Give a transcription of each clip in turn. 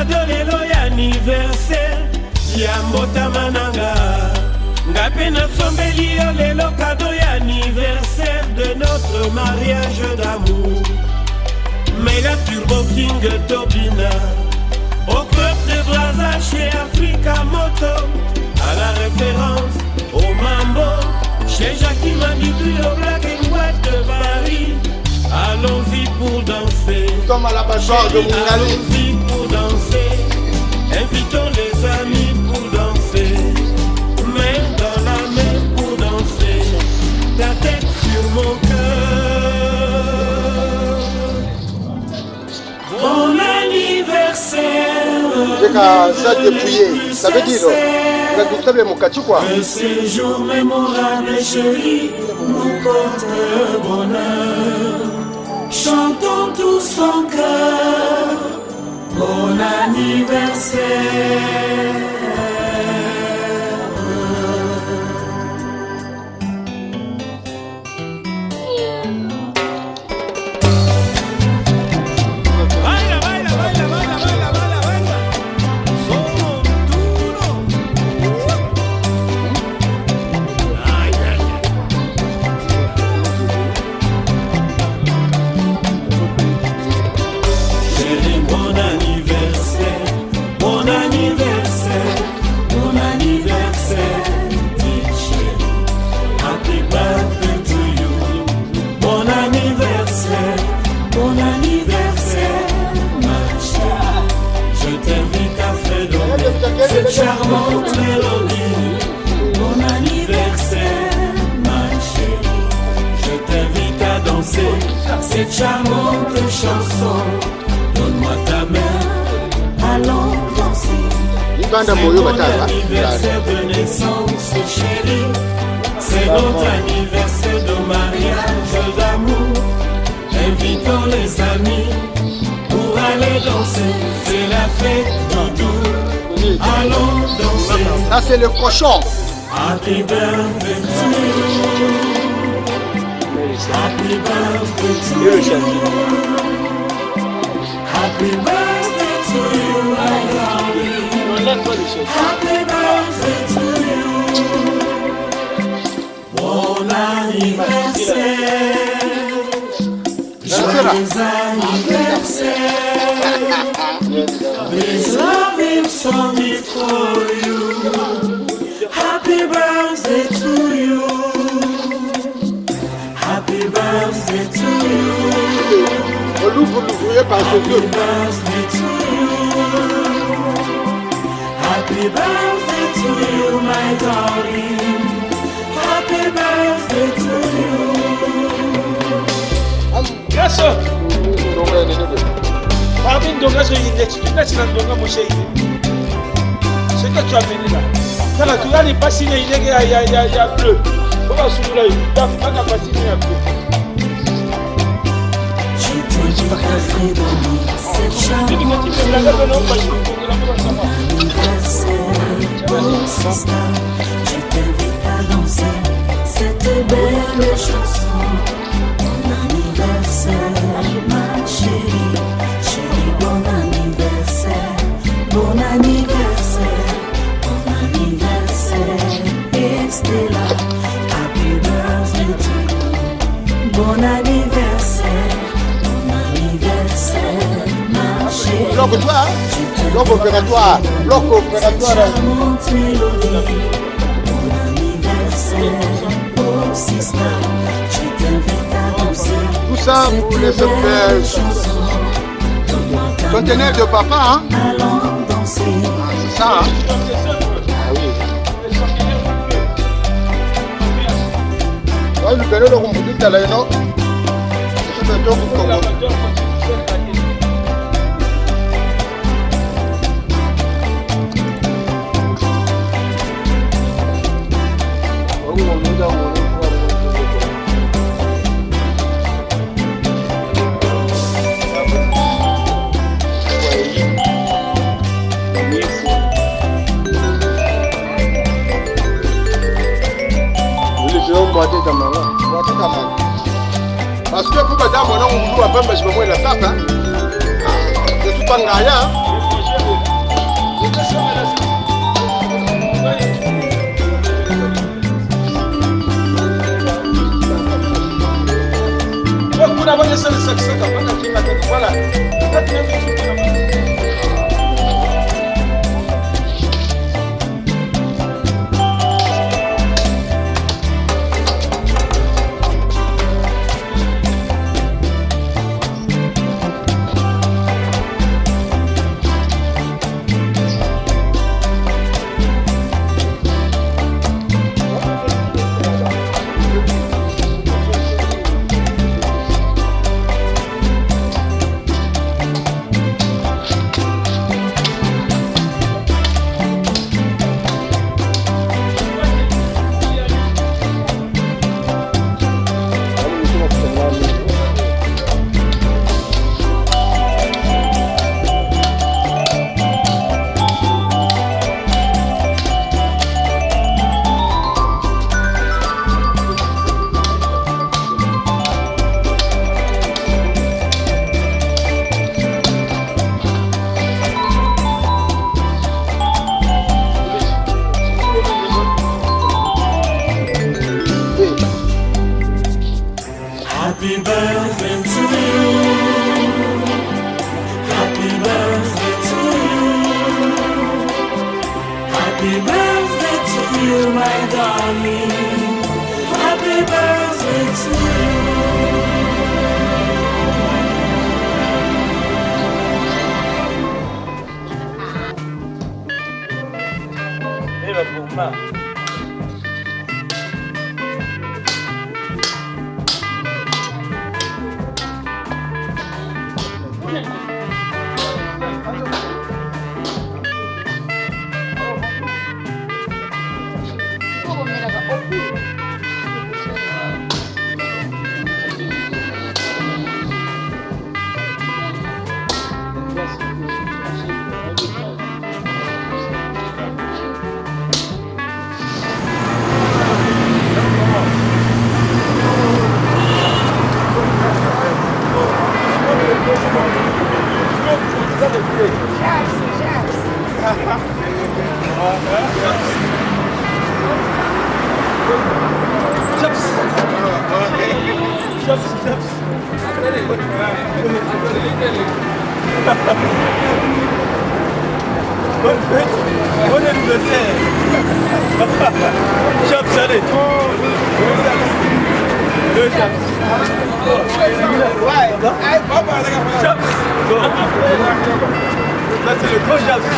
cadeau lelo ya anniversaire ya mbotama nanga. Ngape na sombeli yo lelo cadeau ya anniversaire de notre mariage d'amour. Mais la Turbo King Tobina au club de Brazza chez Africa Moto, à la référence au Mambo, chez Jackie Manibu au Black and White de Paris. Allons-y pour danser, comme à la passoire de Moungali. Allons-y pour danser, invitons les amis pour danser, main dans la main pour danser, ta tête sur mon cœur. Bon anniversaire. J'ai qu'à ça dépouiller, ça veut dire que ces jours mémorables, chérie, nous portent bonheur. Chantons tous en cœur, bon anniversaire. Cette charmante mélodie, bon anniversaire, ma chérie. Je t'invite à danser cette charmante chanson. Donne-moi ta main, allons danser. C'est mon anniversaire de naissance, chérie. C'est notre anniversaire de mariage d'amour. Invitons les amis pour aller danser. C'est la fête du doux. Allons danser. Là c'est le cochon. Happy birthday to you. Happy birthday to you. Happy birthday to you, my darling. Happy birthday to you. Bon anniversaire. Joyeux anniversaire. This loving song is for you. Happy birthday to you. Happy birthday to you. Happy birthday to you. Happy birthday to you, my darling. Happy birthday to you. Yes, sir. Parmi Ndonga, je suis Ndonga, mon chéri. Ce que tu as venu là. Quand tu as les passines, il y a bleu. On va sous l'œil. Tu as pas passine, il y a bleu. Je t'invite à danser cette belle chanson. Bon anniversaire, ma chérie. Chérie, bon anniversaire. Bon anniversaire. Bon anniversaire. Estella, happy birthday to you. Bon anniversaire. Bon anniversaire, ma chérie. Bloc opératoire. Bloc opératoire. Charmante mélodie. Bon anniversaire, oh sister. Je t'invite à danser. Tout ça pour les conteneurs de papa, hein? Allons danser. C'est ça, hein? Ah oui. Ouais, le père, on vous dit tout à l'heure, non? C'est un peu comme ça. Parce que pour madame, on a un boulot à faire, mais je me mets la table. Je ne suis pas rien. Voilà, voilà, c'est le sexe. Voilà. Happy birthday to you. Happy birthday to you. Happy birthday to you, my darling. Happy birthday to you. Viva Puma. Bon anniversaire. Chaps, allez. Deux chaps. Chaps. Ça c'est le gros chaps.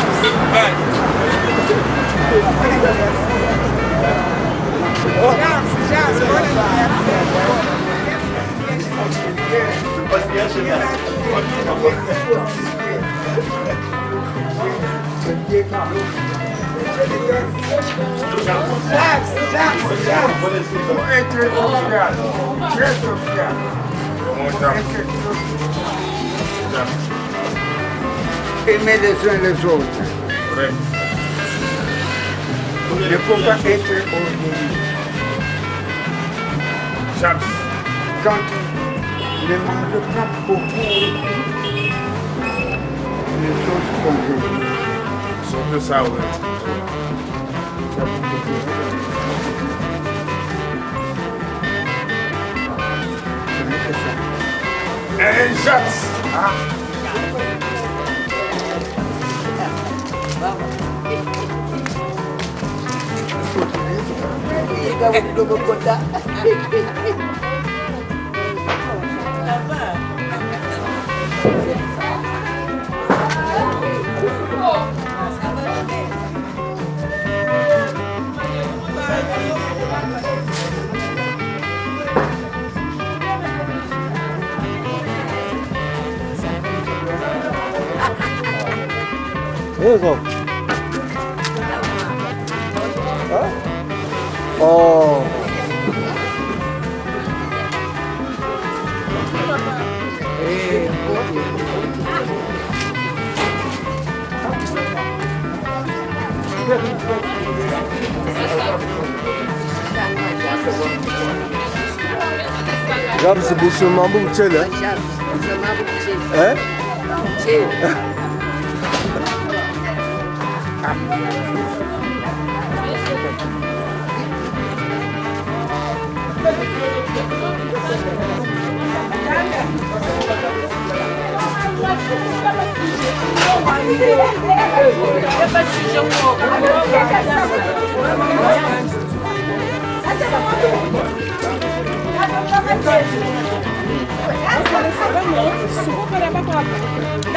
Aimer les uns les autres. Ne faut pas être orgueilleux. Quand ne mange pas beaucoup, les choses conviennent. Surtout ça, oui. Un chaps. 그래서 Gamsı bu şundan bu çele. He?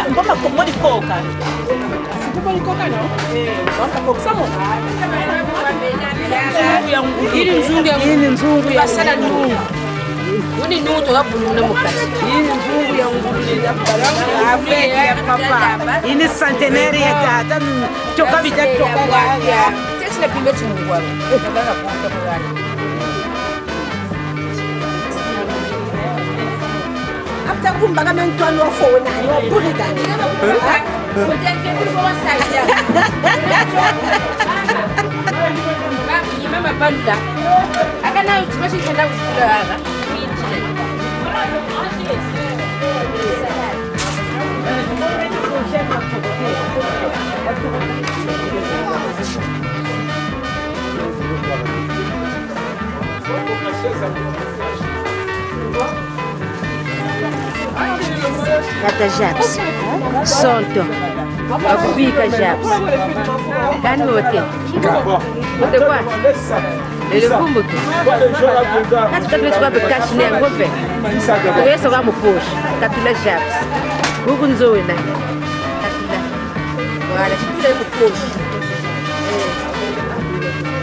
Ngoma como de coca. Como de coca não? Nossa, coca samo. Ili nzungu ya Basala nungu. Uni nuto kabulule mukati. ili nzungu ya ngulu ya baranga afeki ya papa. Ini centenaire ya tata toka bita toka ya. Sisi na pimbe chungu hapo. Nataka kuona kwa After kumbaga mentwano wafona yo burigani. Kujenge kwa side. Mama banda. Akana uchimashi kwenda kukula. Kata Japs, solto, akubika Japs. Kani wote? Wote kwa? Ele kumbuki. Katika tuwezi kwa bekashi ni ngombe. Tuwezi kwa mpush. Katula Japs. Huku nzoe na. Katula. Wala shitule kupush.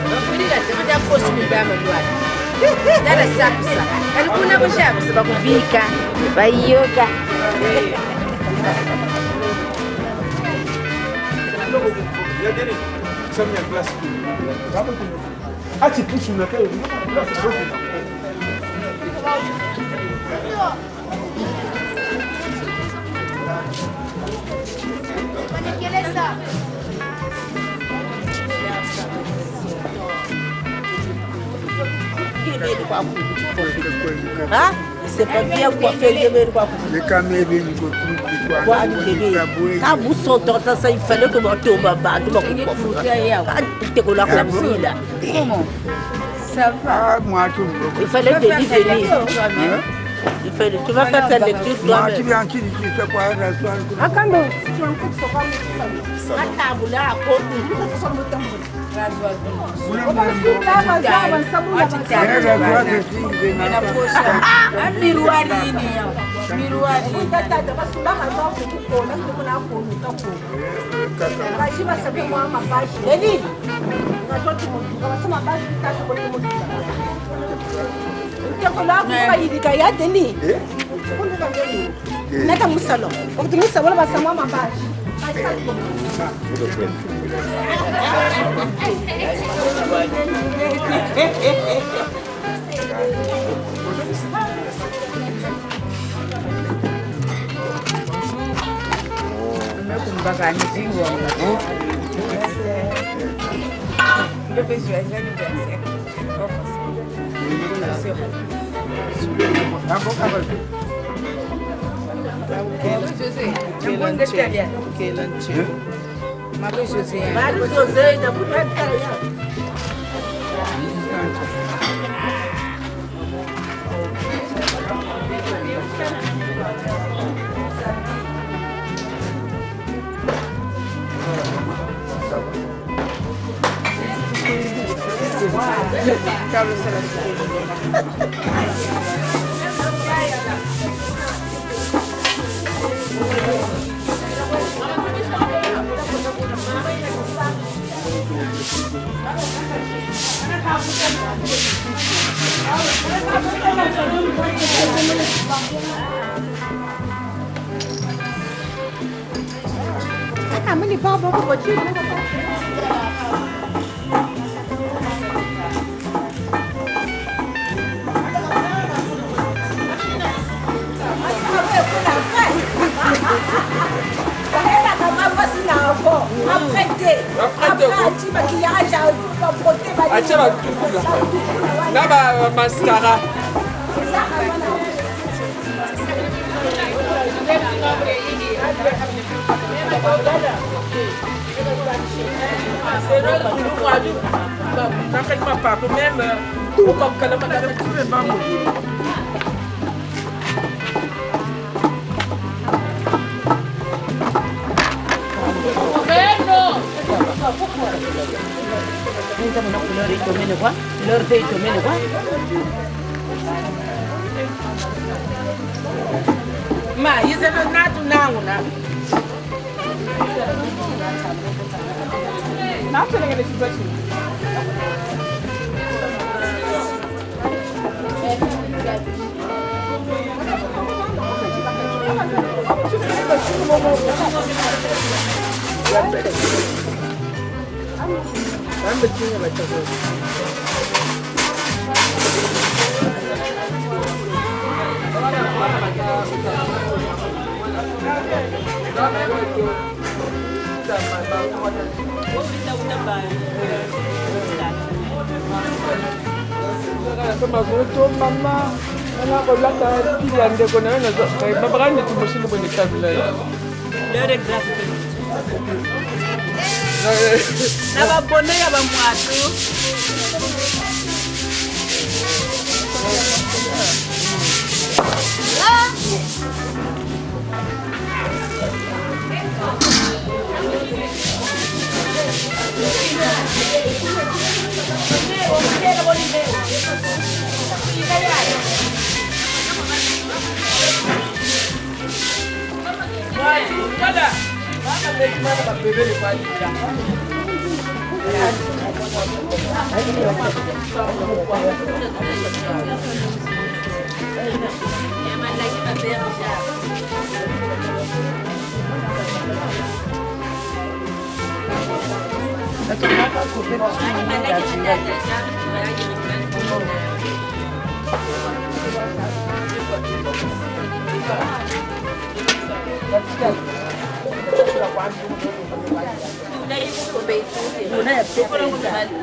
Nafirika tamaja post mbama duani. Dala sapsa. Kani kuna kwa Japs bakubika. Bayoga. C'est pas bien quoi faire de quoi. Les caméras Quand vous sortez ça, il fallait que vous tombiez bas, tout le monde. Comment? Ça va? Ah, moi, tout Il fallait venir. Il fallait, tu vas faire ta lecture moi, tu toi-même. viens qui dit c'est quoi la soirée? Naka musalo. Wakati musalo wala basama mabashi. Mpaka nizingwa. Mascara. Nita muna couleur ito mene kwa. Couleur de ito mene kwa. Ma, yize no natu nangu na. Natu na ngene sibachi. Mama, ana kolaka pila ndeko na na babaka ni tumoshini bone kabila. Lere graphic. Na babone ya bamwatu.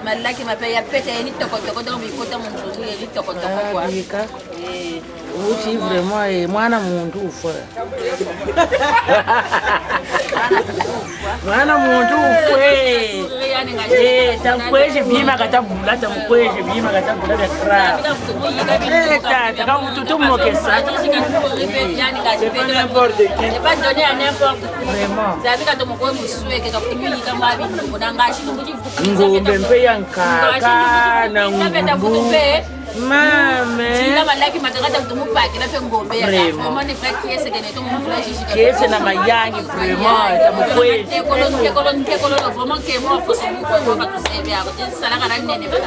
Malaki mapea pete ni tokotoko donc bikota munzu ni tokotoko kwa. Uchi vraiment mwana muntu ufa. Mwana muntu ufwe. Tamkweje bima katabula tamkweje bima katabula vya kra. Tata kama mtoto mokesa. Pas donner à n'importe qui. Vraiment. Ça veut dire que mon coin musue que quand tu lui dis kama bibi kunangashi ngoji. Ngombe mpe yankaka na ngumbu. Mame. Sina malaki matakata mtumupaki na pe ngombe ya. Vraiment ne fait kiese que ne to mflashi shika. Kiese na mayangi vraiment tamkweje. Tekolo vraiment que moi faut se mukwa kwa tusebe ako. Sala kana nene bana.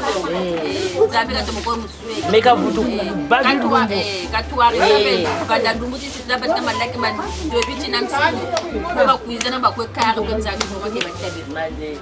Ça veut dire que mon coin musue. Meka vutu babi katwa risabe kada ndungu tisi daba kama malaki man do biti na msimu. Kwa kuiza na bakwe kare kwenza kwa ke batebe. maze.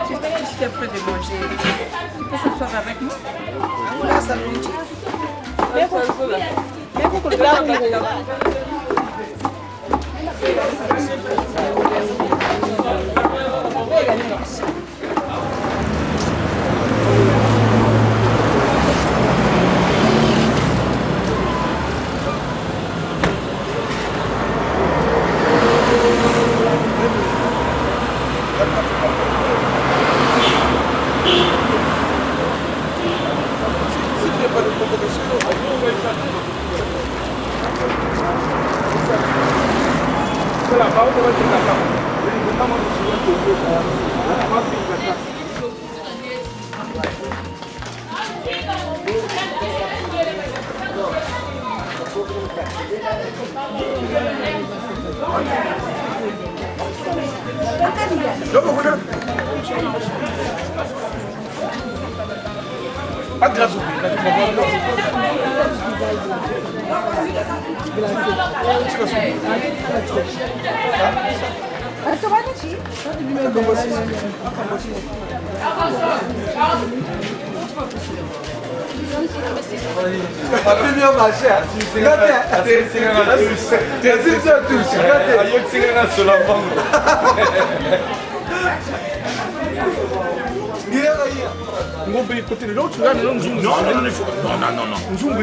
Si tu es prêt de manger, tu peux s'asseoir avec moi.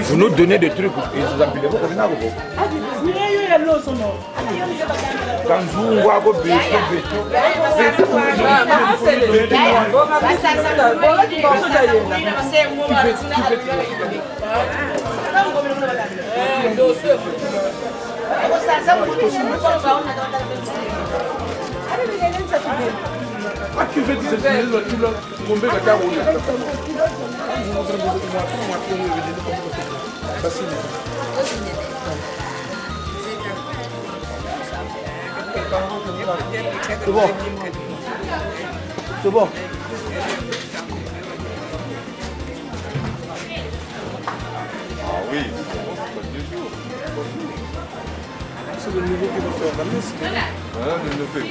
Vous nous donnez des trucs. Tu fais combien de temps c'est bon. C'est bon. Ah oui. C'est le niveau qui va faire la messe. Voilà le neveu.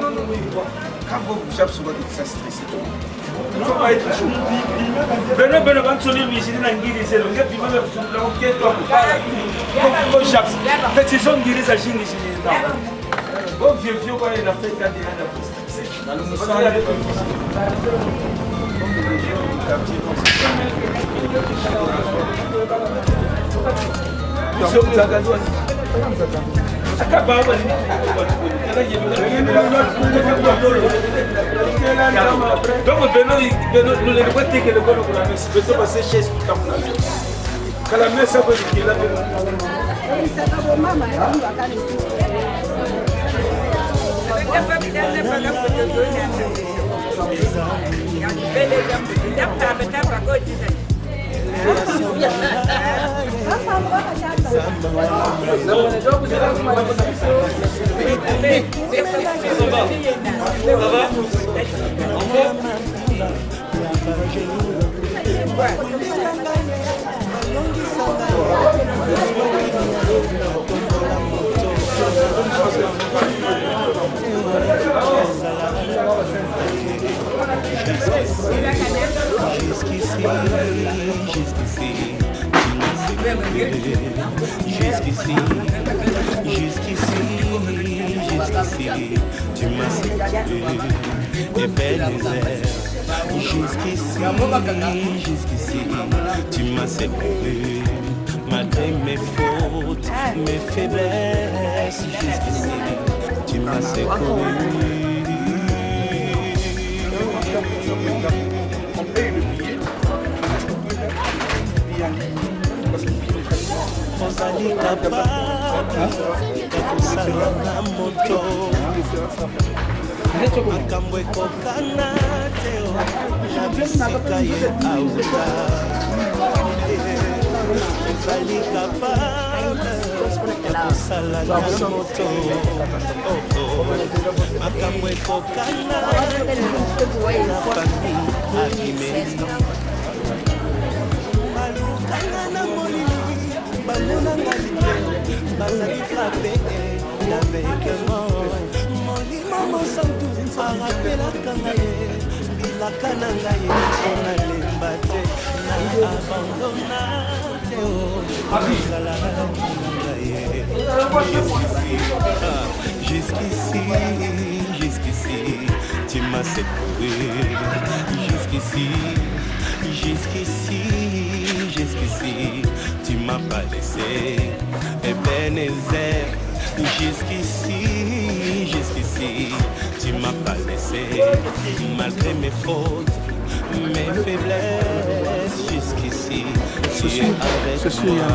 Non. Quand vous cherchez souvent des stressés, il ne faut pas être chaud. Benoît, quand tu es ici, il y a une guide, c'est le gars qui va faire tout le monde qui est là. Quand tu cherches, c'est son guide, ça chine ici. Bon, vieux, quand il a fait quand il a stressé. Donc Benoît, nous les voitons que le bon pour la messe, il faut passer chez tout le temps. Quand la messe, ça veut dire qu'il est là. Jusqu'ici, tu m'as séduit, et belle misère. Jusqu'ici, tu m'as séduit, malgré mes fautes, mes faiblesses. Jusqu'ici, tu m'as séduit. Ozali capable de kusala na moto makambo ekokana te na bisika ye auta ozali capable de kusala na moto makambo ekokana na fami abime malukanga na molili Balunanga bazali frappé avec mort molimo mosantu arapelaka ngai bilaka na ngai mpona lemba te na abandona te ozala ngai jusqu'ici tu m'as séduit jusqu'ici tu m'as pas laissé Ebenezer. Jusqu'ici tu m'as pas laissé malgré mes fautes, mes faiblesses. Jusqu'ici tu es avec moi.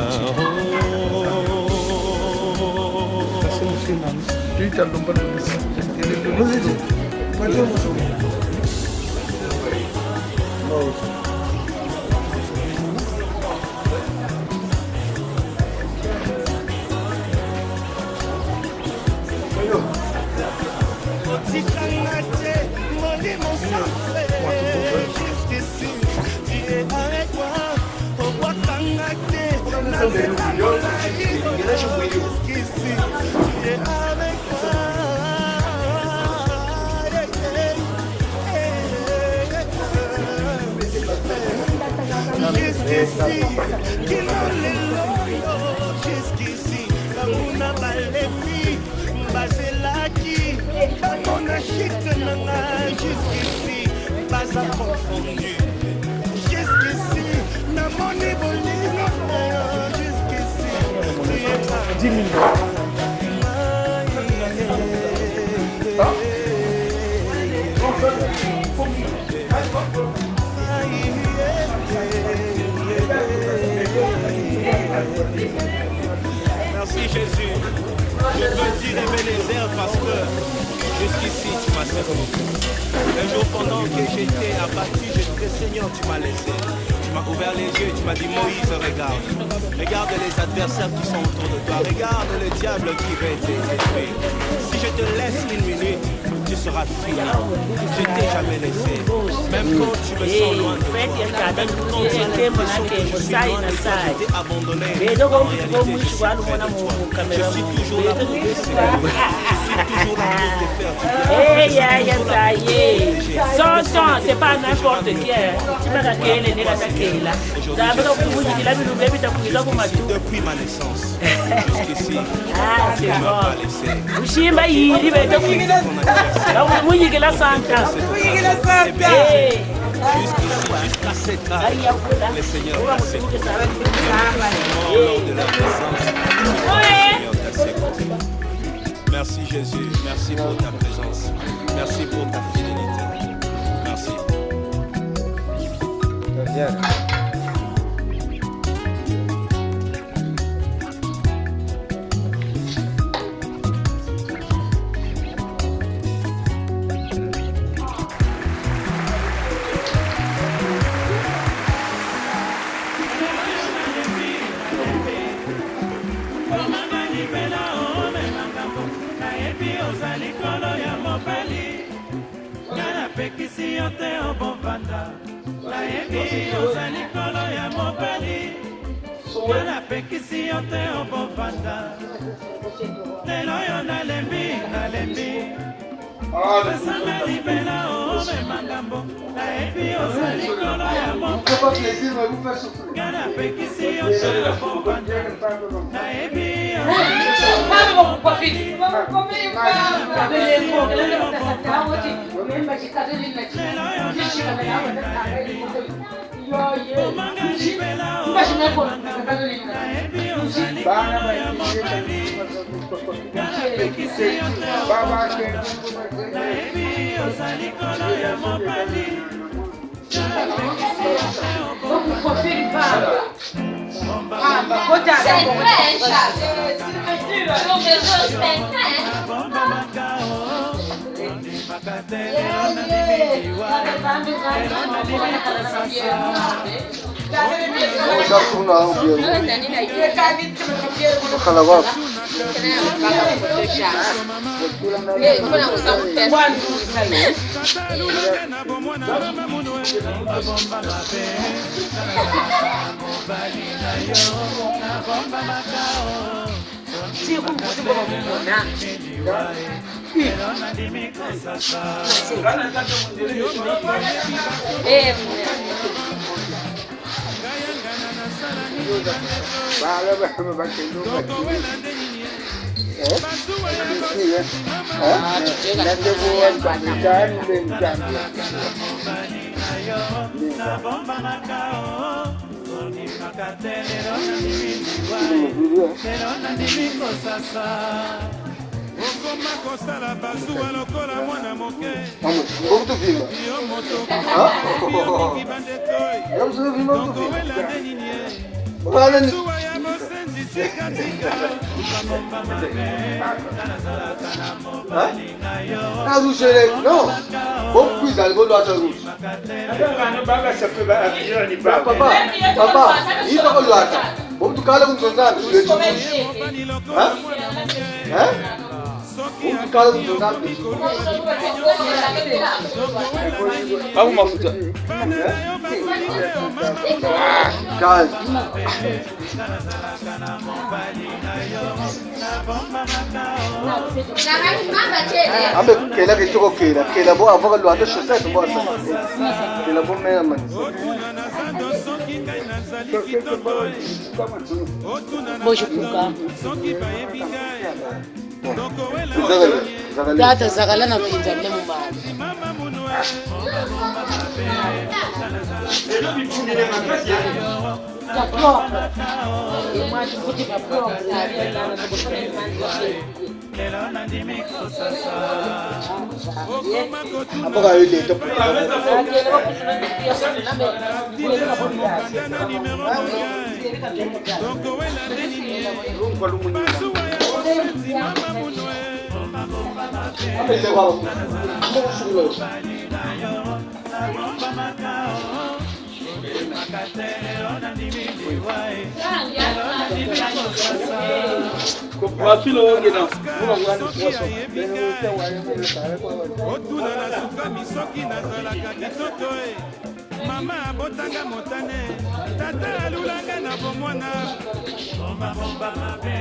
Jusqu'ici, on a balémi, baselaki, on a chicananga, jusqu'ici, pas à confondu. Jusqu'ici, n'a mon ébolino, jusqu'ici, tu es pas 10 minutes. Merci Jésus. Je veux dire aimer les airs parce que jusqu'ici tu m'as servi. Un jour pendant que j'étais abattu, j'ai dit Seigneur tu m'as laissé. Tu m'as ouvert les yeux, tu m'as dit Moïse regarde. Regarde les adversaires qui sont autour de toi. Regarde le diable qui va te détruire. Si je te laisse une minute, tu seras fini. Je t'ai jamais laissé. Même quand tu me sens loin de toi. Même quand tu as l'impression que je suis loin de toi, je t'ai abandonné. En réalité, je suis près de toi. Je suis toujours là pour te servir. Je suis toujours là pour te faire du bien. Sonson, c'est pas n'importe qui. Depuis ma naissance jusqu'ici, ah, c'est tu m'as pas laissé. Ushimba yiri bete kuyiga muyigela santa jusqu'à cette heure, le Seigneur t'a sécurisé. Lors de la naissance, merci Jésus, merci pour ta présence, merci pour ta fidélité. Merci. Ah, rouge, non. Bon, puis, ça va doit être rouge. Papa, il va le voir. Bon, tu calmes comme ça, tu le dis. Hein? Hein? Bon, tu calmes comme ça. Ah, vous m'en foutez. Calme. Ah, mais quelle est la question? Quelle est bonne avant le loi de chaussette? Quelle est la bonne mère? Moi, je peux pas. Tata zakala na pinza le mumba. La propre. Et moi je vous dis la propre. Après il est top. Mama abotanga motane, tata alulanga na bomwana. Bomba bomba mabe,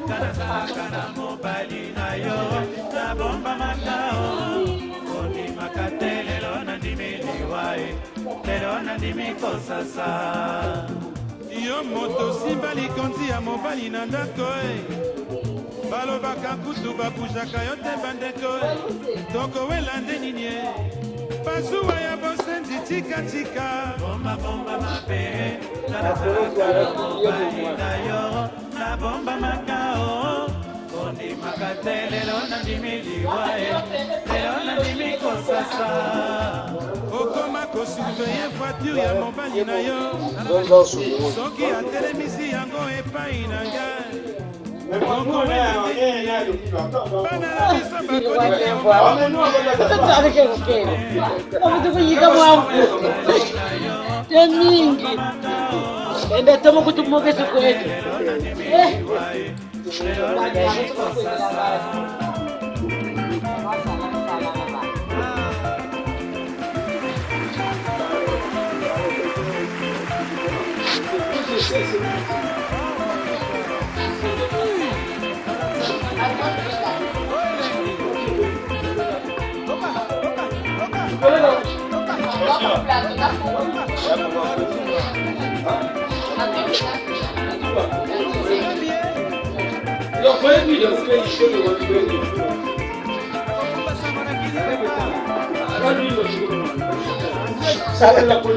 kana kana mobali na yo, na bomba makao. Oni makatele lona dimili wae, lona dimiko sasa. Yo moto simbali konzi ya mobali na ndako balobaka kutu babujaka yo te bandeko toko welande nini Bazuwa ya bosendi tika tika bomba bomba mabe na bomba makao Kondi makatele lona dimili wae lona dimiko sasa Okoma ko surveiller voiture ya mobali na yo Soki atelemisi yango epai na ngai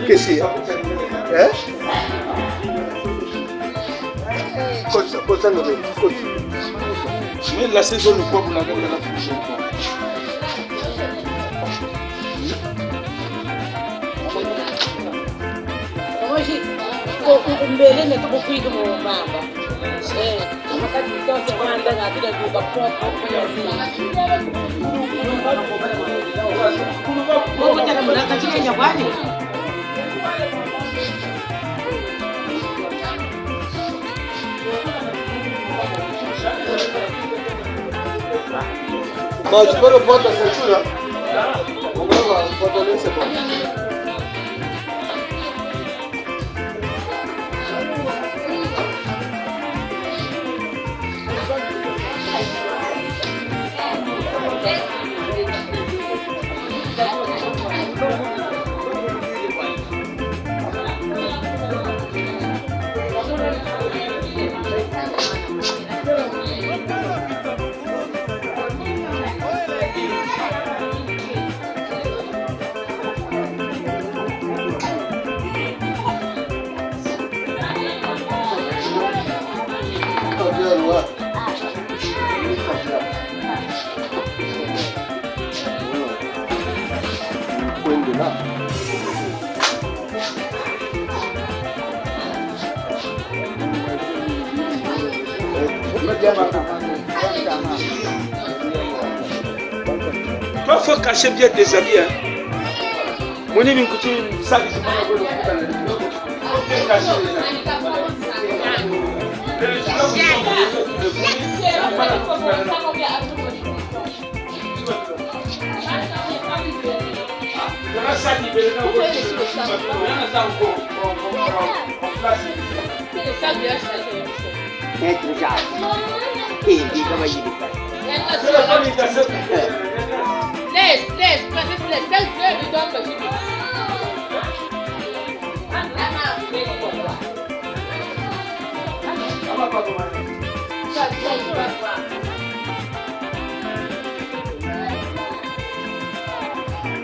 Que c'est? Hein? Coach, ça nous est. Mais la saison nous quoi pour la gueule de la prochaine fois. Hoje, o Belém é como cuido do mamba. Uma cadeira que vai andar na vida do papo, Vamos ter a mulher que tinha guarda. Mas tu peux le prendre dans cette chose là. On va voir, on va donner c'est bon. Toi, faut cacher bien tes habits. Hein. Mon ami, écoute, ça, je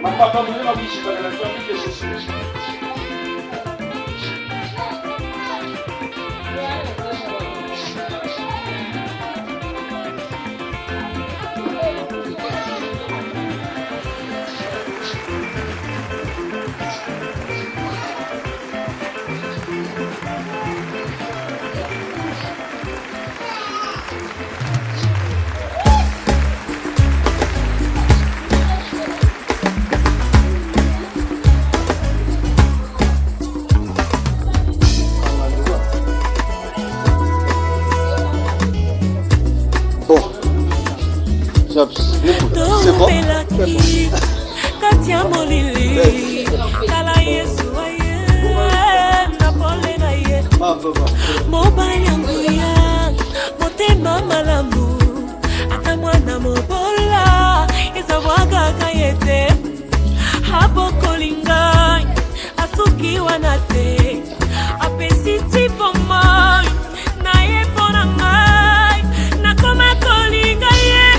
ma papa voulait m'afficher dans la famille des chaussures. C'est bon? Katia molili kala Yesu aye na pole na ye mobali yangu ya motema malamu ata mwana mobola ezabwaga kayete hapo kolinga asuki wanate apesi tipo mai na ye pona ngai na koma kolinga ye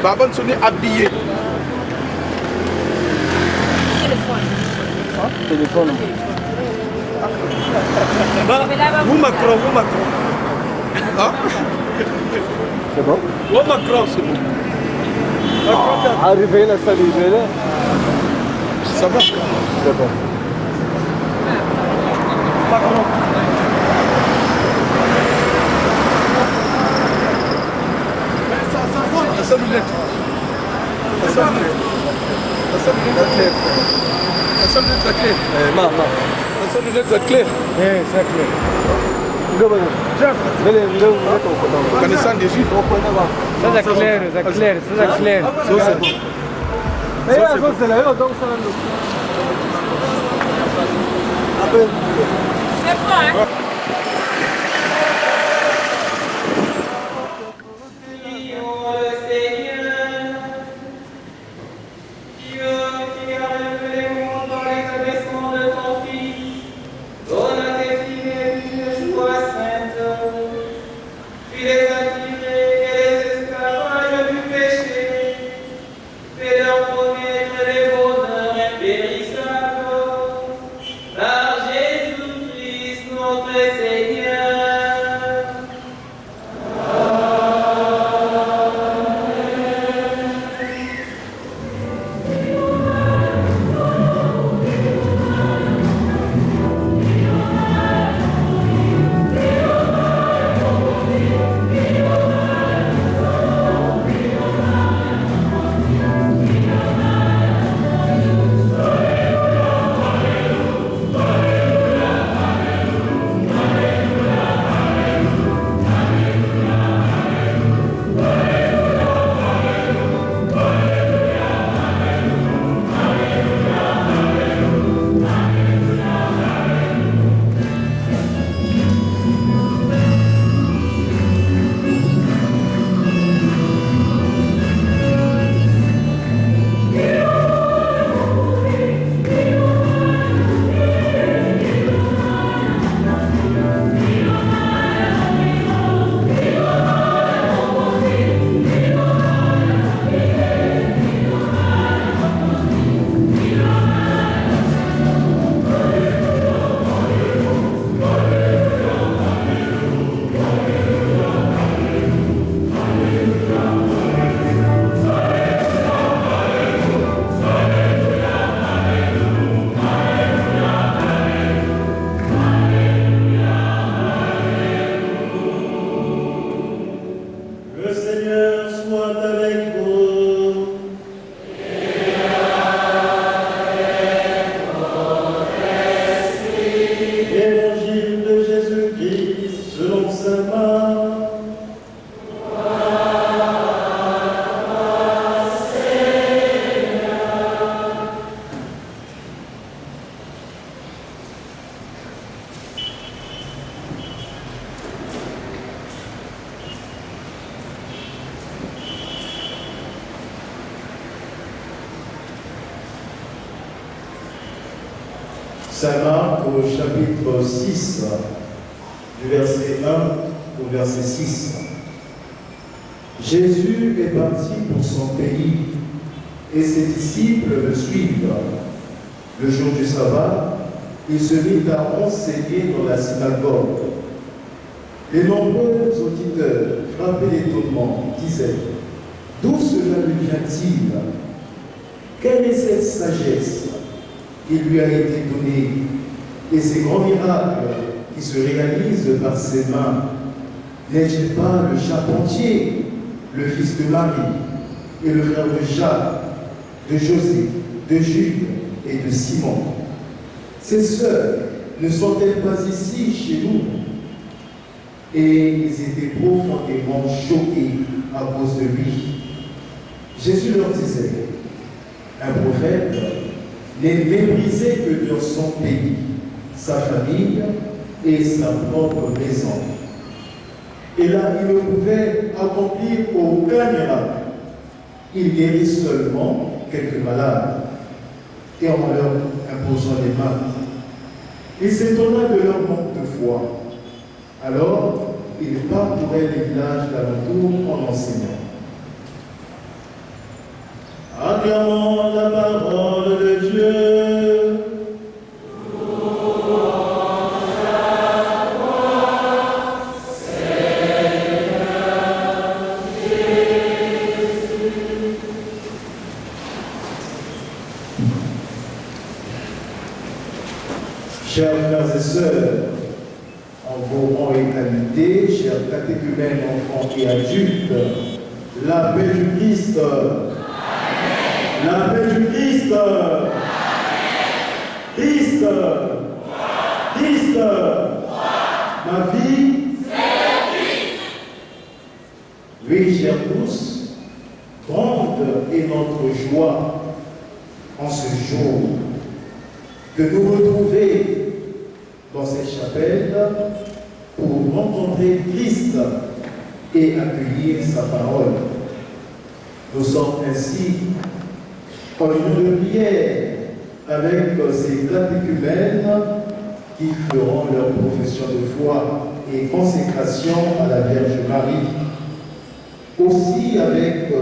Baba Nsoni habillé. Téléphone. Vous Macron. Hein? C'est bon? Vous Macron, c'est bon. Arrivé là, ça arrivé là. Ça va? C'est bon. Macron. Ça lunette. Ça lunette. La clé. Ça lunette la clé. Maman. Ça lunette la clé. C'est clair. Connaissant des juifs. Ça c'est clair. Ça c'est bon. C'est bon, hein? Saint Marc au chapitre 6, du verset 1 au verset 6. Jésus est parti pour son pays et ses disciples le suivent. Le jour du sabbat, il se mit à enseigner dans la synagogue. Les nombreux auditeurs, frappés d'étonnement, disaient: d'où cela lui vient-il? Quelle est cette sagesse qui lui a été donnée et ces grands miracles qui se réalisent par ses mains? N'est-il pas le charpentier, le fils de Marie et le frère de Jacques, de José, de Jude et de Simon? Ses sœurs ne sont-elles pas ici chez nous? Et ils étaient profondément choqués à cause de lui. Jésus leur disait: un prophète n'est méprisé que dans son pays, sa famille et sa propre maison. Et là, il ne pouvait accomplir aucun miracle. Il guérit seulement quelques malades et en leur imposant les mains. Il s'étonna de leur manque de foi. Alors, il parcourait les villages d'alentour en enseignant. Acclamons la parole de Dieu. Chers frères et sœurs, en vos rangs et qualités, chers catéchumènes, enfants et adultes, la paix du Christ, la paix du Christ, Christ, Christ, ma vie, oui, chers tous, grande est notre joie en ce jour que nous retrouver dans cette chapelle pour rencontrer Christ et accueillir sa parole. Nous sommes ainsi en union de prière avec ces catéchumènes qui feront leur profession de foi et consécration à la Vierge Marie. Aussi avec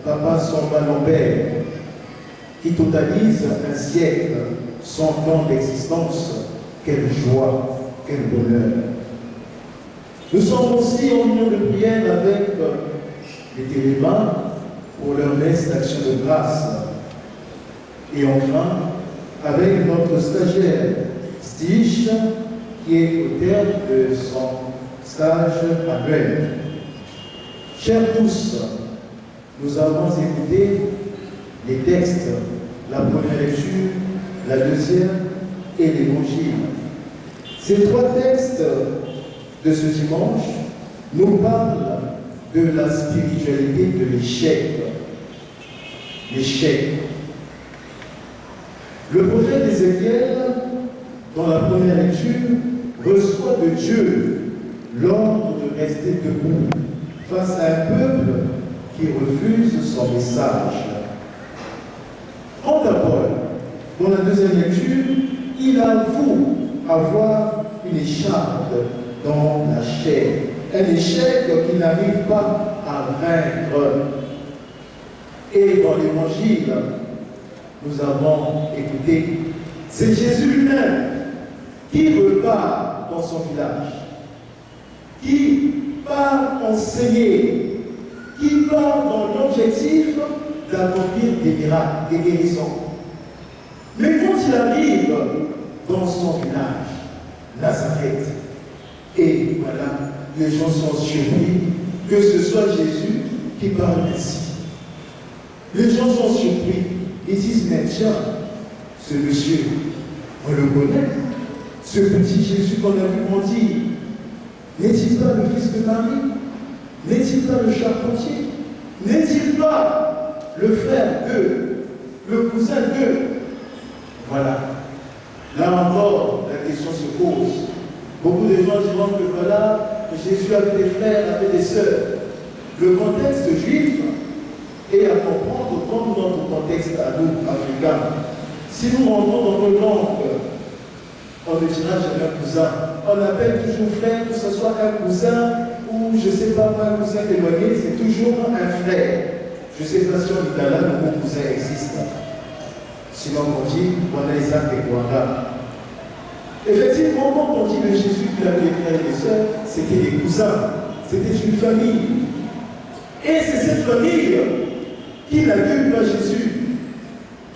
Papa Samba Lambert qui totalise un siècle, 100 ans d'existence. Quelle joie, quel bonheur. Nous sommes aussi en union de prière avec les télémains pour leur messe d'action de grâce. Et enfin, avec notre stagiaire Stich, qui est au terme de son stage annuel. Chers tous, nous avons écouté les textes, la première lecture, la deuxième et l'évangile. Ces trois textes de ce dimanche nous parlent de la spiritualité de l'échec. L'échec. Le prophète Ézéchiel, dans la première lecture, reçoit de Dieu l'ordre de rester debout face à un peuple qui refuse son message. Quant à Paul, dans la deuxième lecture, il avoue avoir une écharpe dans la chair, un échec qu'il n'arrive pas à vaincre. Et dans l'évangile, nous avons écouté, c'est Jésus lui-même qui repart dans son village, qui part enseigner, qui part dans l'objectif d'accomplir des miracles, des guérisons. Mais quand il arrive dans son village, Nazareth, et voilà, les gens sont surpris que ce soit Jésus qui parle ainsi. Les gens sont surpris. Ils disent, mais tiens, ce monsieur, on le connaît. Ce petit Jésus qu'on a vu grandir, n'est-il pas le fils de Marie? N'est-il pas le charpentier? N'est-il pas le frère d'eux, le cousin d'eux? Voilà. Là encore, la question se pose. Beaucoup de gens diront que voilà, Jésus avait des frères, avait des sœurs. Le contexte juif est à comprendre comme notre contexte à nous, africains. Si nous rentrons dans nos langues, on ne dira jamais un cousin. On appelle toujours frère, que ce soit un cousin ou je ne sais pas, un cousin éloigné, c'est toujours un frère. Je ne sais pas si en Italie, le mot cousin existe. Sinon, on dit, on a Isaac et Ouanga. Effectivement, quand on dit de Jésus qu'il avait des frères et des sœurs, c'était des cousins, c'était une famille. Et c'est cette famille qui n'accueille pas Jésus,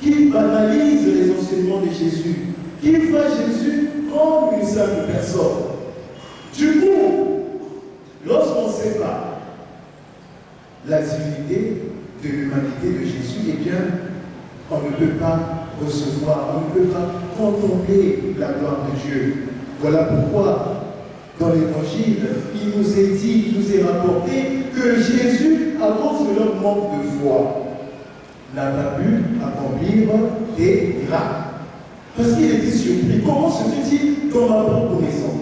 qui banalise les enseignements de Jésus, qui voit Jésus comme une simple personne. Du coup, lorsqu'on sépare la divinité de l'humanité de Jésus, eh bien, on ne peut pas recevoir, on ne peut pas contempler la gloire de Dieu. Voilà pourquoi, dans l'Évangile, il nous est dit, il nous est rapporté que Jésus, à cause de leur manque de foi, n'a pas pu accomplir des miracles. Parce qu'il était surpris. Comment se fait-il dans ma propre maison,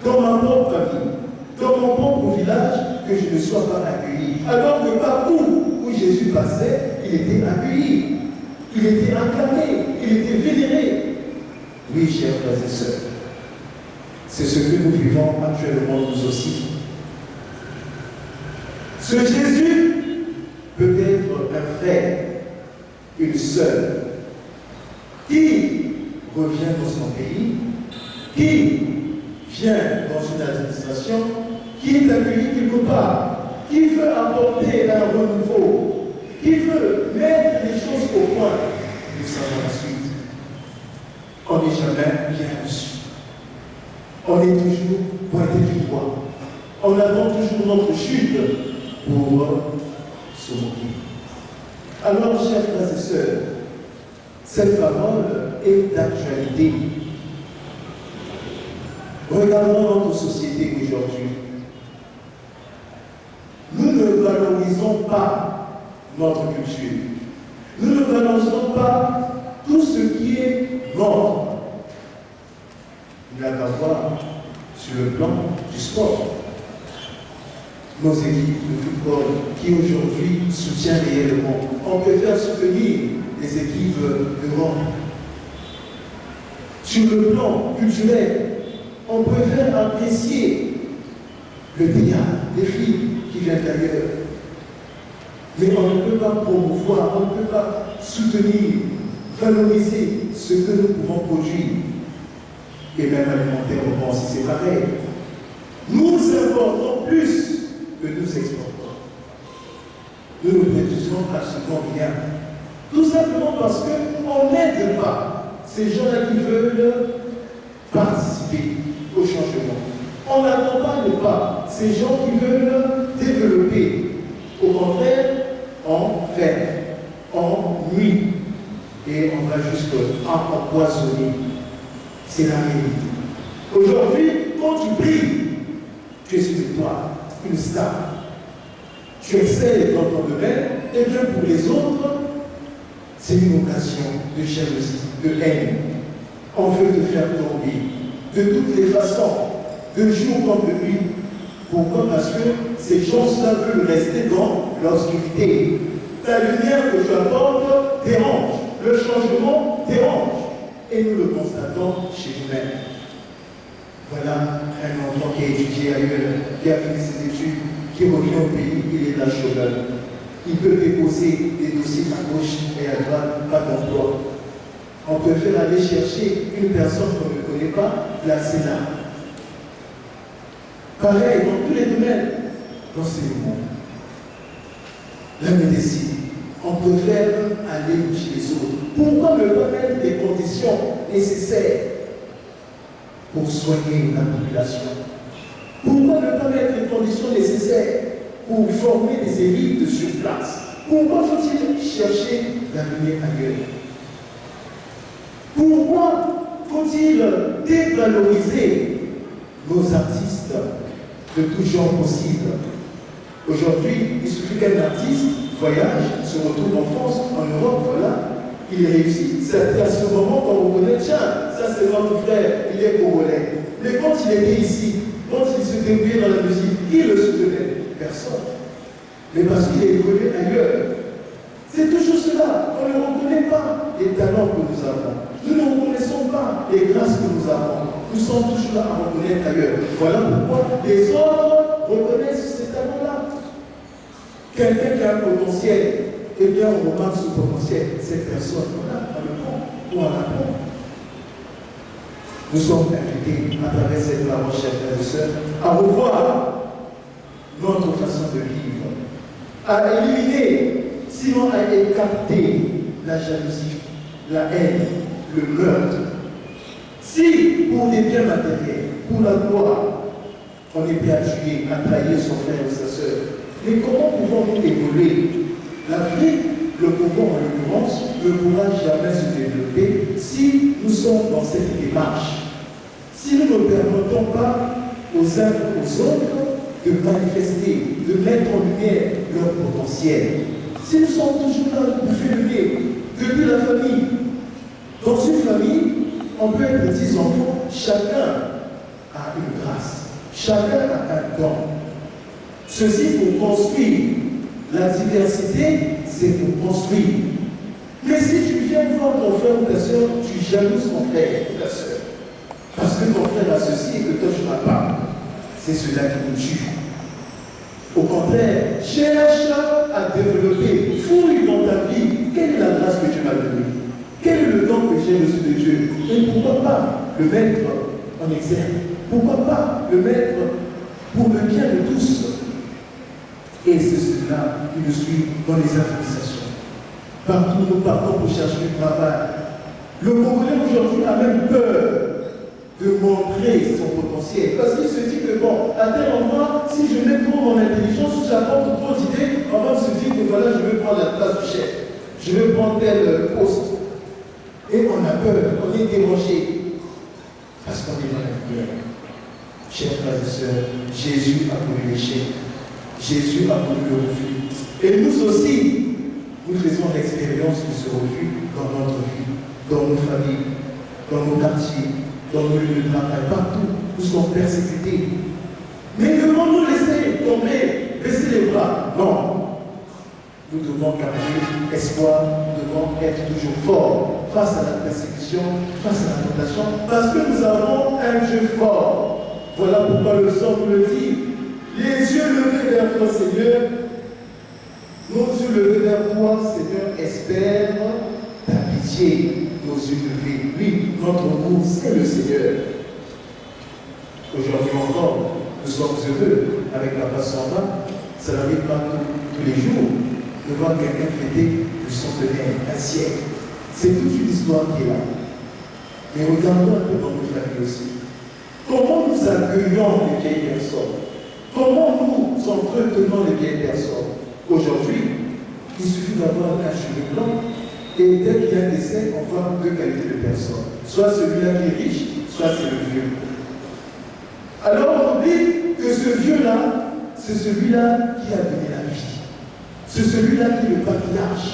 dans ma propre famille, dans mon propre village, que je ne sois pas accueilli? Alors que partout où Jésus passait, il était accueilli. Il était acclamé, il était vénéré. Oui, chers frères et sœurs, c'est ce que nous vivons actuellement nous aussi. Ce Jésus peut être un frère, une seule, qui revient dans son pays, qui vient dans une administration, qui est accueilli quelque part, qui veut apporter un renouveau, qui veut mettre les choses au point. Nous savons la suite. On n'est jamais bien reçu. On est toujours pointé du doigt. On attend toujours notre chute pour se moquer. Alors, chers frères et sœurs, cette parole est d'actualité. Regardons notre société aujourd'hui. Nous ne valorisons pas notre culture. Nous ne valorisons pas tout ce qui est mort. Il n'y a qu'à voir sur le plan du sport. Nos équipes de football qui aujourd'hui soutiennent réellement. On préfère soutenir les équipes d'Europe. Sur le plan culturel, on préfère apprécier le théâtre, les films qui viennent d'ailleurs. Mais on ne peut pas promouvoir, on ne peut pas soutenir, valoriser ce que nous pouvons produire. Et même alimentairement, si c'est pareil. Nous importons plus que nous exportons. Nous ne produisons absolument rien. Tout simplement parce qu'on n'aide pas ces gens-là qui veulent participer au changement. On n'accompagne pas ces gens qui veulent développer. Au contraire, on fait, on nuit et on va jusqu'à empoisonner. C'est la réalité. Aujourd'hui, quand tu brilles, tu es sur le toit, une star. Tu excelles dans ton domaine, et bien pour les autres, c'est une occasion de jalousie, de haine. On veut te faire tomber de toutes les façons, de jour comme de nuit. Pourquoi? Parce que ces gens-là veulent rester dans l'obscurité. La lumière que tu apportes dérange, le changement dérange. Et nous le constatons chez nous-mêmes. Voilà un enfant qui a étudié ailleurs, qui a fini ses études, qui revient au pays, il est là chômeur. Il peut déposer des dossiers à gauche et à droite, pas d'emploi. On préfère aller chercher une personne qu'on ne connaît pas, placer là. Pareil, dans tous les domaines, l'enseignement, la médecine, on préfère aller chez les autres. Pourquoi ne pas mettre des conditions nécessaires pour soigner la population? Pourquoi ne pas mettre les conditions nécessaires pour former des élites sur place? Pourquoi faut-il chercher l'avenir ailleurs? Pourquoi faut-il dévaloriser nos artistes de tout genre possible? Aujourd'hui, il suffit qu'un artiste voyage, se retrouve en France, en Europe, voilà, il réussit. C'est à ce moment qu'on reconnaît, tiens, ça c'est notre frère, il est congolais. Mais quand il était ici, quand il se débrouillait dans la musique, qui le soutenait? Personne. Mais parce qu'il est évolué ailleurs. C'est toujours cela. On ne reconnaît pas les talents que nous avons. Nous ne reconnaissons pas les grâces que nous avons. Nous sommes toujours là à reconnaître ailleurs. Voilà pourquoi les autres reconnaissent ces talents-là. Quelqu'un qui a un potentiel, eh bien on remarque ce potentiel. Cette personne, voilà, on le prend ou on la prend. Nous sommes invités à travers cette parole, chers frères et sœurs, à revoir notre façon de vivre, à éliminer, sinon à écarter la jalousie, la haine, le meurtre. Si pour des biens matériels, pour la gloire, on est prêt à tuer, à trahir son frère ou sa sœur, mais comment pouvons-nous évoluer? L'Afrique, le Congo en l'occurrence, ne pourra jamais se développer si nous sommes dans cette démarche. Si nous ne permettons pas aux uns et aux autres de manifester, de mettre en lumière leur potentiel. Si nous sommes toujours là pour filmer, depuis la famille, dans une famille, on peut être petits enfants, chacun a une grâce, chacun a un don. Ceci pour construire. La diversité, c'est pour construire. Mais si tu viens voir ton frère ou ta soeur, tu jalouses ton frère ou ta soeur. Parce que ton frère a ceci et que toi tu n'as pas. C'est cela qui nous tue. Au contraire, cherche à développer, fouille dans ta vie, quelle est la grâce que Dieu m'a donnée? Quel est le don que j'ai reçu de Dieu? Et pourquoi pas le mettre en exergue? Pourquoi pas le mettre pour le bien de tous? Et c'est cela qui nous suit dans les organisations. Partout nous partons pour chercher du travail. Le Congolais aujourd'hui a même peur de montrer son potentiel. Parce qu'il se dit que bon, à tel endroit, si je mets trop mon intelligence, si j'apporte trop d'idées, on va se dire que voilà, je vais prendre la place du chef. Je vais prendre tel poste. Et on a peur, on est dérangé. Parce qu'on est dans la lumière. Chers frères et sœurs, Jésus a connu l'échec. Jésus a connu le refus. Et nous aussi, nous faisons l'expérience de ce refus dans notre vie, dans nos familles, dans nos quartiers, dans nos lieux de travail, partout, nous sommes persécutés. Mais devons-nous laisser tomber, baisser les bras? Non. Nous devons garder espoir, nous devons être toujours forts face à la persécution, face à la tentation, parce que nous avons un Dieu fort. Voilà pourquoi le psaume le dit. Les yeux levés vers toi, Seigneur, nos yeux levés vers toi, Seigneur, espèrent ta pitié. Nos yeux levés, oui, notre goût, c'est le Seigneur. Aujourd'hui encore, nous sommes heureux avec la Passamba. Ça n'arrive pas tous les jours de voir quelqu'un fêter le centenaire, un siècle. C'est toute une histoire qui est là. Mais regardons un peu dans nos familles aussi. Comment nous accueillons les vieilles personnes? Comment nous entretenons les vieilles personnes? Aujourd'hui, il suffit d'avoir un cheveu blanc et dès qu'il y a un décès, on voit deux qualités de personnes. Soit celui-là qui est riche, soit c'est le vieux. Alors on oublie que ce vieux-là, c'est celui-là qui a donné la vie. C'est celui-là qui est le patriarche.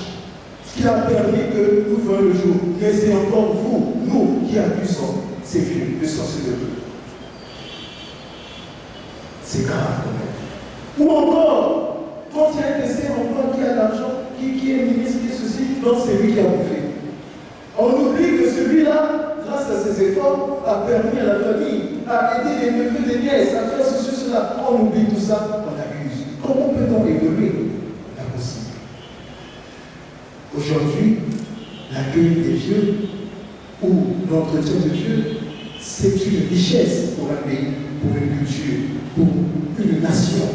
Ce qui a permis que nous voyons le jour. Mais c'est encore vous, nous, qui accusons ces vieux de sorcellerie. C'est grave quand même. Ou encore, quand il y a un décès, on voit qui a l'argent, qui est ministre, qui est ceci, donc c'est lui qui a bouffé. On oublie que celui-là, grâce à ses efforts, a permis à la famille, à aider les neveux, les nièces, à faire ceci, cela. On oublie tout ça, on accuse. Comment peut-on évoluer? Impossible. Aujourd'hui, l'accueil des vieux ou l'entretien de vieux, c'est une richesse pour un pays, pour une culture, pour une nation.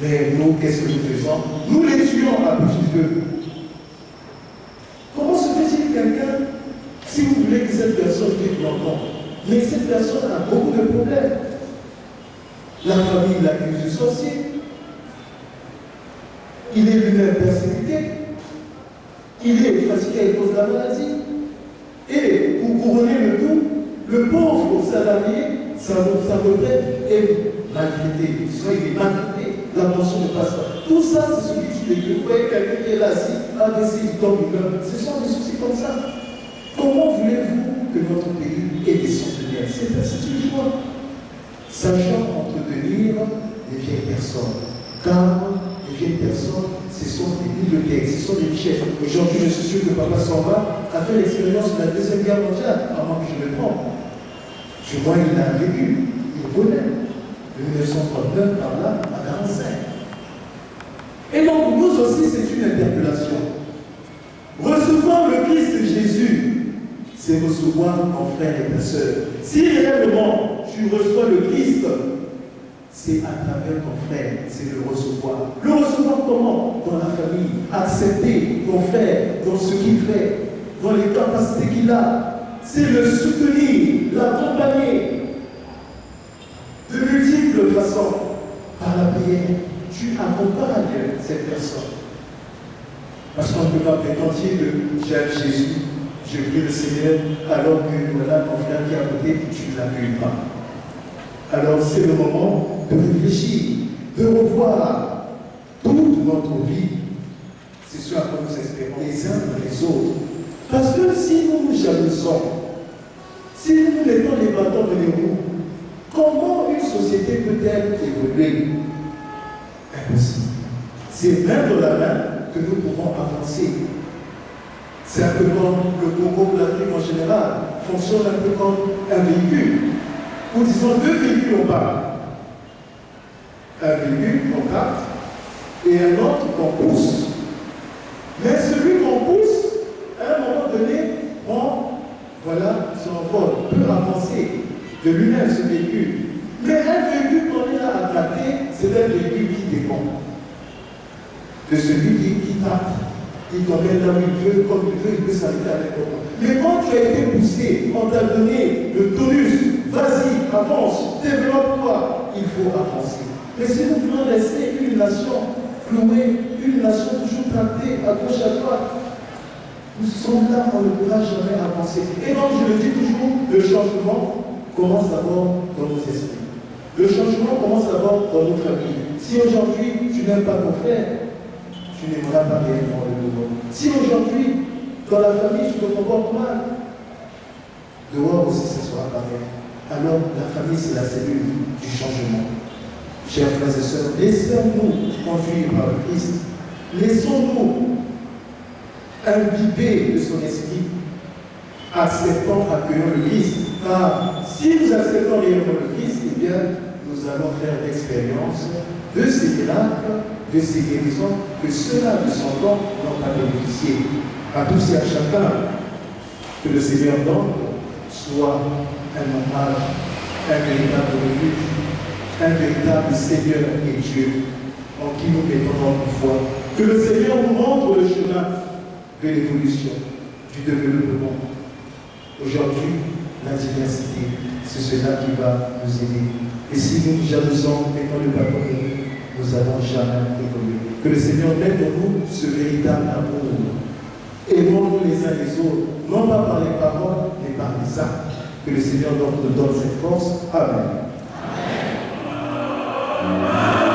Mais nous, qu'est-ce que nous faisons? Nous les tuons à petit feu. Comment se fait-il quelqu'un, si vous voulez que cette personne vive longtemps, mais cette personne a beaucoup de problèmes? La famille l'accuse de sorcier. Il est lui-même persécuté. Il est fatigué à cause de la maladie. Et pour couronner le tout, le pauvre salarié, sa retraite est maltraité. Soit il est maltraité, la pension ne passe pas. Tout ça, c'est ce qui tue les vieux. Vous voyez quelqu'un qui est là, assis, AVC, il tombe, il meurt. Ce sont des soucis comme ça. Comment voulez-vous que notre pays ait des centenaires? C'est une joie. Sachant entretenir les vieilles personnes. Car les vieilles personnes, ce sont des bibliothèques, ce sont des richesses. Aujourd'hui, je suis sûr que Papa Samba a fait l'expérience de la Deuxième Guerre mondiale, avant que je me trompe. Je vois, il a vécu, il connaît. De 1939 par là à 1945. Et donc, nous aussi, c'est une interpellation. Recevoir le Christ de Jésus, c'est recevoir mon frère et ta sœur. Si réellement tu reçois le Christ, c'est à travers ton frère, c'est le recevoir. Le recevoir comment? Dans la famille. Accepter ton frère dans ce qu'il fait, dans les capacités qu'il a. C'est le soutenir, l'accompagner. De multiples façons. Par la prière, tu accompagnes cette personne. Parce qu'on ne peut pas prétendre que j'aime Jésus, je prie le Seigneur, alors que voilà ton frère qui est à côté, tu ne l'accueilles pas. Alors c'est le moment de réfléchir, de revoir toute notre vie. C'est ce à quoi nous espérons les uns les autres. Parce que si nous nous jalousons, si nous mettons les bâtons de les roues, comment une société peut-elle évoluer? Impossible. C'est main dans la main que nous pouvons avancer. C'est un peu comme le Congo, l'Afrique en général, fonctionne un peu comme un véhicule. Ou disons deux véhicules en parle. Un véhicule qu'on carte et un autre qu'on pousse. Mais celui qu'on pousse, à un moment donné, prend, voilà, son vol, peut avancer de lui-même ce véhicule. Mais un véhicule qu'on est là à traiter, c'est un véhicule qui dépend de celui qui tape. Il t'emmène là où il veut, comme il veut, il peut s'arrêter à n'importe où. Mais quand tu as été poussé, on t'a donné le tonus, vas-y, avance, développe-toi, il faut avancer. Mais si nous voulons laisser une nation clouée, une nation toujours traitée à gauche à droite, nous sommes là, on ne pourra jamais avancer. Et donc je le dis toujours, le changement commence d'abord dans nos esprits. Le changement commence d'abord dans nos familles. Si aujourd'hui tu n'aimes pas ton frère, tu n'aimeras pas réellement le nouveau. Si aujourd'hui, dans la famille, tu te comportes mal, dehors aussi ce sera pareil. Alors la famille, c'est la cellule du changement. Chers frères et sœurs, laissons-nous conduire par le Christ. Laissons-nous imbiber de son esprit, acceptant, accueillant le Christ. Car si nous acceptons réellement le Christ, eh bien, nous allons faire l'expérience de ces miracles, de ces guérisons, que ceux-là de son temps n'ont pas bénéficié. À tous et à chacun, que le Seigneur donne soit un hommage, un véritable refuge, un véritable Seigneur et Dieu en qui nous mettons notre foi. Que le Seigneur nous montre le chemin de l'évolution, du développement. Aujourd'hui, la diversité, c'est cela qui va nous aider. Et si nous jalousons et qu'on ne pas connu, nous n'allons jamais évoluer. Que le Seigneur mette en nous ce véritable amour. Aimons-nous les uns les autres, non pas par les paroles, mais par les actes. Que le Seigneur nous donne cette force. Amen. Amen.